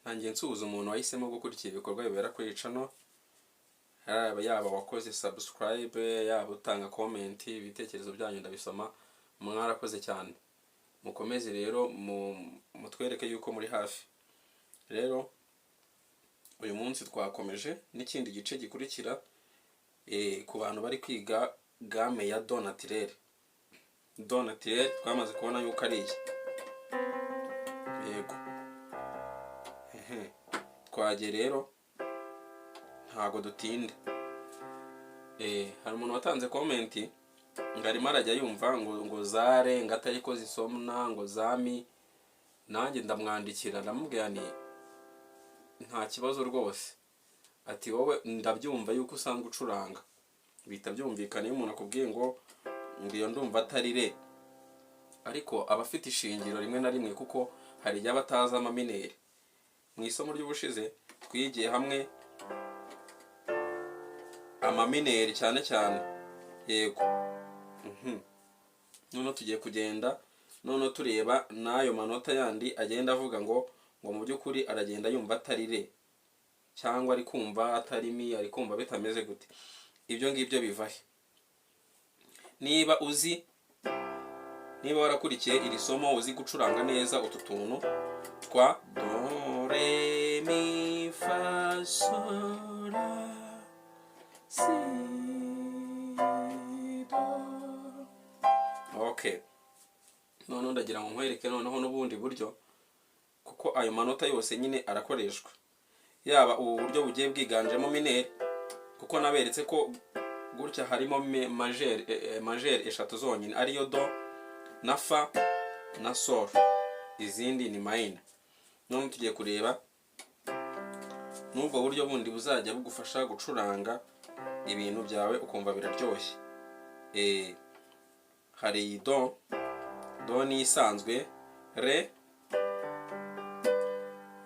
nanjye nsuhuza umuntu wahisemo gukurikira ibikorwa bibera kuri channel, yaba wakoze subscribe, yaba utanga comment, ibitekerezo byanyu ndabisoma, mwarakoze cyane. Mukomeze rero mutwereke yuko muri hafi. Rero uyu munsi twakomeje n'ikindi gice gikurikira ku bantu bari kwiga game ya do naturel. Do naturel twamaze kubona yuko ari iki. Yego. Twagiye rero ntago dutinde. Hari umuntu watanze comment ngarimo arajya yumva ngo zare ngatari ko zisomna ngo zami, nanjye ndamwandikira ndamubwira ni nta kibazo rwose, ati wowe ndabyumva yuko usanga ucuranga, bita byumvikana iyo umuntu akubwiye ngo iyo ndumva atari re, ariko abafite ishingiro rimwe na rimwe kuko hari igihe batazi amamineri. Mu isomo ry'ubushize twigiye hamwe amamineri cyane cyane. Yego. None tugiye kugenda none tureba nayo manota yandi agenda avuga ngo mu byukuri aragenda yumva atari re cyangwa ari kumva atari mi, ari kumva bitameze gute. Ibyo ngibyo bivahe. Niba warakurikiye iri somo uzi gucuranga neza utu tuntu twa do re mi fa sol la si do. Okay, none ndagira ngo nkwereke noneho n'ubundi buryo, kuko ayo manota yose nyine arakoreshwa, yaba ubu buryo bugiye bwiganjemo mineri, kuko naberetse ko gutya harimo majeur eshatu zonyine ariyo do na fa na sol, izindi ni minor. None tugiye kureba n'ubwo buryo bundi buzajya bugufasha gucuranga ibintu byawe ukumva biraryoshye. Hari do ni isanzwe, re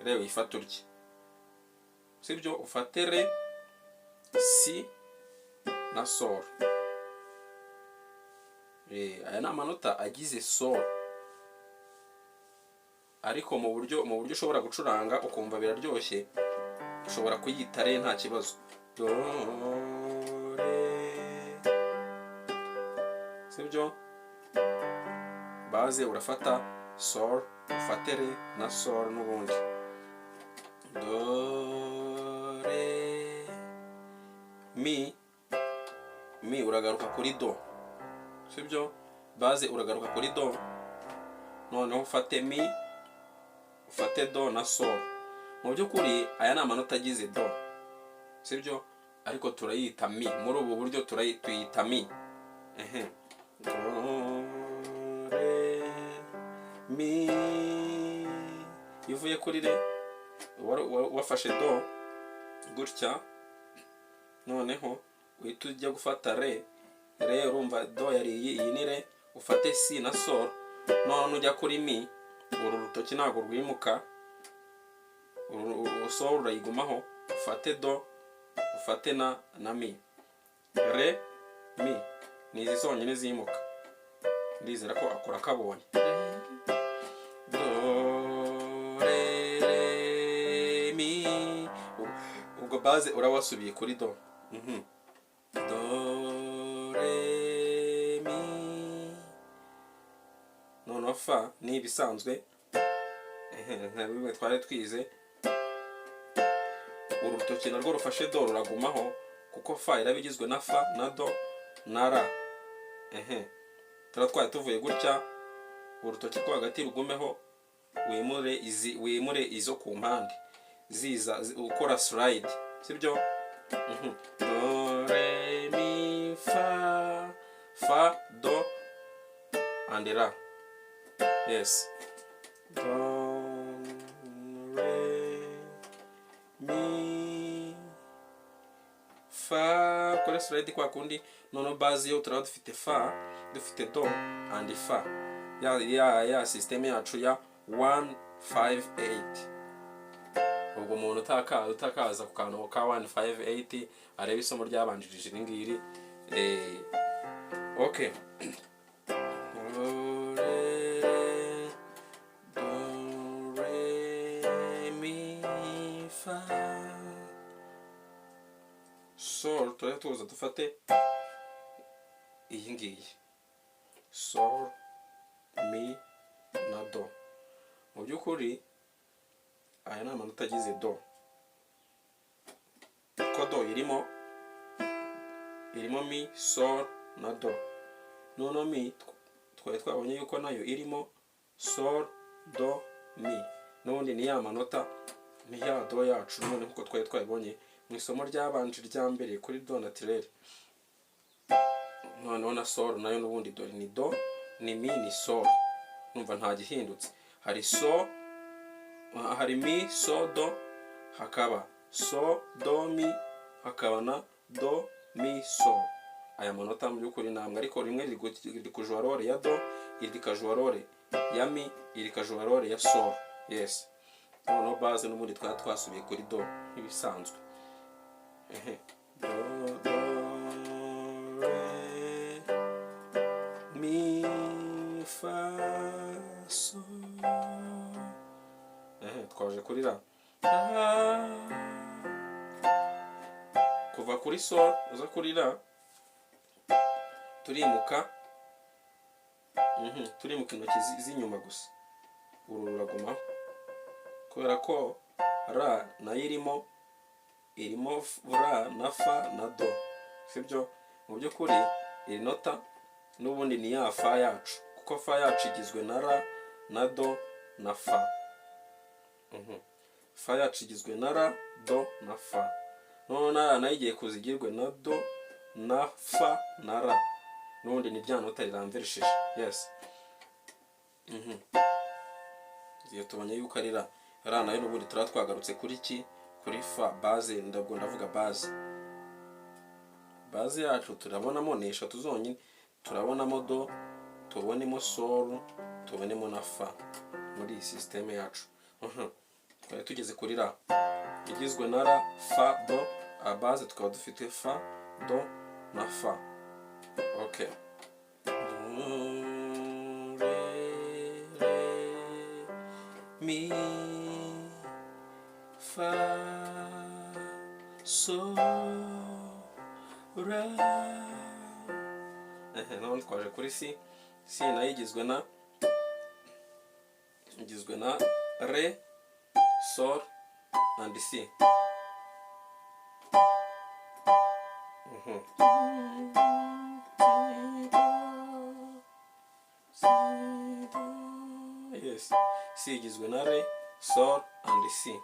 wifata urye, sibyo, ufate re, si na sol. Aya ni amanota agize sol, ariko mu buryo ushobora gucuranga ukumva biraryoshye, ushobora kuyita re nta kibazo. Do re, sibyo, baze urafata sol, ufate re na sol n'ubundi. Do re mi uragaruka kuri do, sibyo, baze uragaruka kuri do, noneho ufate mi, ufate do na sol. Mu byukuri aya ni amanota agize do, sibyo, ariko turayita mi. Muri ubu buryo tuyita mi. Do re mi, ivuye kuri re wafashe do gutya, noneho uhita ujya gufata re urumva do yari iyi ni re, ufate si na sol, none ujya kuri mi, uru rutoki ntabwo rwimuka, sol urayigumaho, ufate do, ufate na mi, re mi ni izi zonyine zimuka. Ndizera ko akora kabonye. Do re mi, ubwo baze urawasubiye kuri do. Do re mi, none fa ni ibisanzwe, nka bimwe twari twize. Uru rutoki narwo rufashe do ruragumaho, kuko fa irabigizwe na fa na do na ra. Twari tuvuye gutya, urutoki rwo hagati rugumeho, wimure izo ku mpande ziza ukora slide, sibyo. Do re mi fa do and ra. Yes. Do re mi fa, kore slide kwa kundi. Nono base yo turaba dufite fa, dufite do and fa, ya system yacu ya 158. Ubwo umuntu utakaza ku kantu ka 158 areba isomo ryabanjirije ngiri. Okay. Do re mi fa sol. Turajya tuza dufate iyi ngiyi sol mi na do. Mu by'ukuri aya ni amanota agize do, ko do irimo mi sol na do. Noneho mi twari twabonye yuko nayo irimo sol do mi, n'ubundi ni ya manota ni ya do yacu none nkuko twari twabibonye mu isomo ryabanje rya mbere kuri do naturel. Noneho na sol nayo n'ubundi do ni do ni mi ni sol, numva nta gihindutse. Hari so, hari mi so do, hakaba so do mi, hakaba na do mi so. Aya manota mu by'ukuri namwe, ariko rimwe riri kujwa role ya do, iri rikajwa role ya mi, iri rikajwa role ya sol. Yes, noneho base n'ubundi twasubiye kuri do nk'ibisanzwe. Do do re mi fa sol. Twaje kuri ra. Kuva kuri sol uza kuri ra turimuka, turimuka intoki z'inyuma gusa. Uru ruragumaho kubera ko ra nayo irimo ra na fa na do, sibyo? Mu by'ukuri iri nota n'ubundi ni ya fa yacu, kuko fa yacu igizwe na ra na do na fa. Fa yacu igizwe na ra do na fa. Noneho na ra nayo igiye kuzigirwe na do na fa na ra, n'ubundi ni rya nota riramvirishije. Yes. Iyo tubonye yuko ari ra, ra nayo n'ubundi twagarutse kuri ki, kuri fa. Base ndavuga base yacu turabonamo ni eshatu zonyine. Turabonamo do, tubonemo sol, tubonemo na fa muri iyi systeme yacu. Twari tugeze kuri ra igizwe na ra fa do, a base tukaba dufite fa do na fa. Okay, do re mi fa sol ra. None twaje kuri si. Si nayo igizwe na re sol and si. Yes, si igizwe na re sol and si.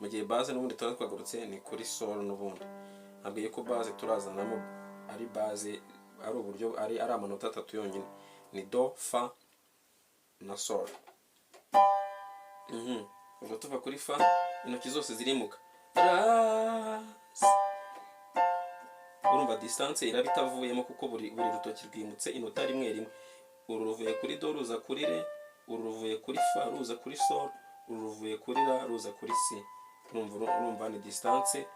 Mu gihe base n'ubundi twagarutse ni kuri sol. N'ubundi nabwiye ko base turazanamo ari base, ari uburyo ari amanota atatu yonyine, ni do fa na sol. Ubwo tuva kuri fa intoki zose zirimuka. Urumva distance iraba itavuyemo kuko buri rutoki rwimutse inota rimwe rimwe. Uru ruvuye kuri do ruza kuri re, uru ruvuye kuri fa ruza kuri sol, uru ruvuye kuri ra ruza kuri si. Urumva ni distance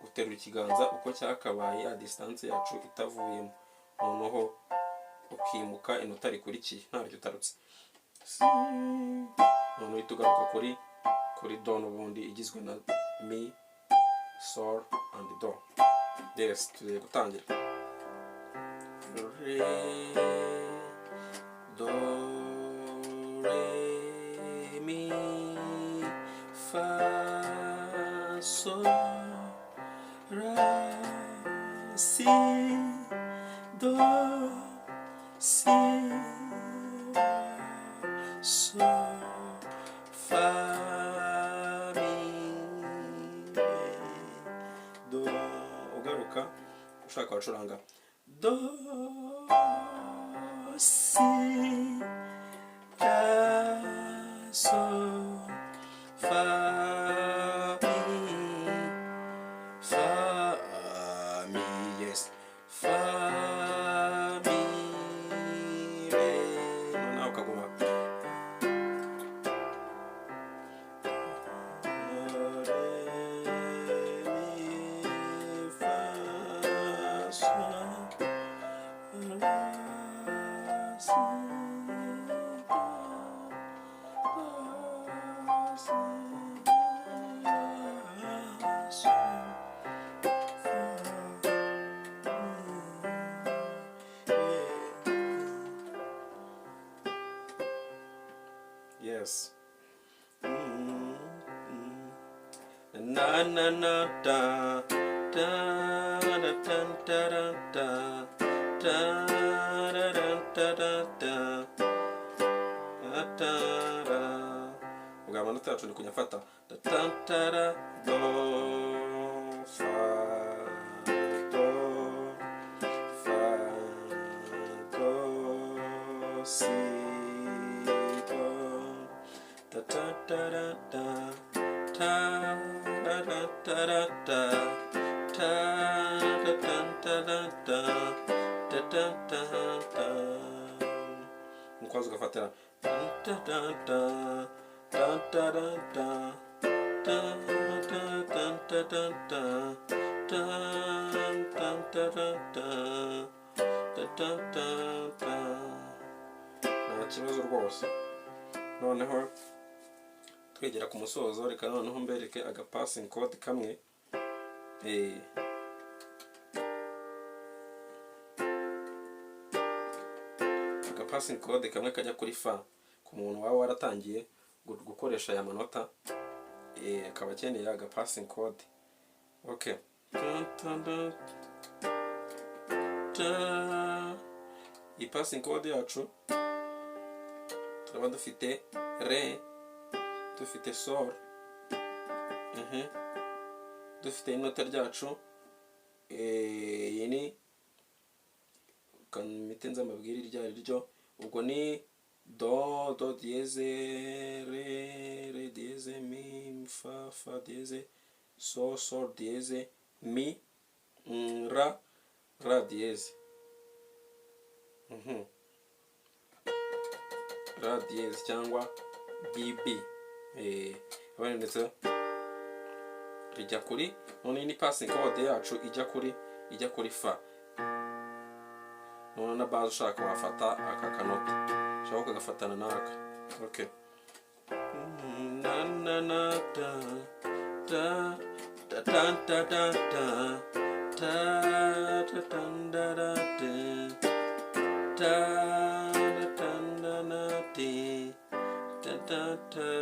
uterura ikiganza uko cyakabaye, ya distance yacu itavuyemo. Noneho ukimuka inota rikurikiye ntaryo utarutse. Noneho uhita ugaruka kuri do n'ubundi igizwe na mi sol and do. Yes, tugiye gutangira. Re do re mi fa sol ra si do si sol fa mi re do. Ugaruka ushaka wacuranga do si ra sol fa mi fa mi. Yes, fa mi re. Noneho ukaguma Yes. Na na na da da da da da da da da da da da ubwo amanota yacu ni kunyafata da da da do fa do fa do si do da da da da ta da da da da ta da da da da da da da mukozi ugafatira da da da da da da da da da da da da da nta kibazo rwose. Noneho twegera ku musozo, reka noneho mbereke aga passing code kamwe. Aga passing code kamwe kajya kuri fa ku muntu waba waratangiye gukoresha aya manota, akaba akeneye aga passing code. Okay. Iyi passing code yacu turaba dufite re, dufite sol, dufite inota ryacu, iyi ni kanimite nzamabwira irya ryo, ubwo ni do, do dieze, re, re dieze, mi, fa, fa dieze, sol, sol dieze, mi, ra, ra dieze. Ra dieze cyangwa BB. Abonetse rijya kuri, none ni passing code yacu ijya kuri fa. None na base ushaka wafata aka kanota, ushaka ukagafatana naka. Okay. Na na na da da da da da da da da da da da da da.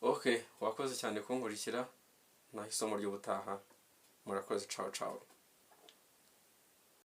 Okay, wakoze cyane kunkurikira, naho isomo ry'ubutaha. Murakoze, ciao ciao.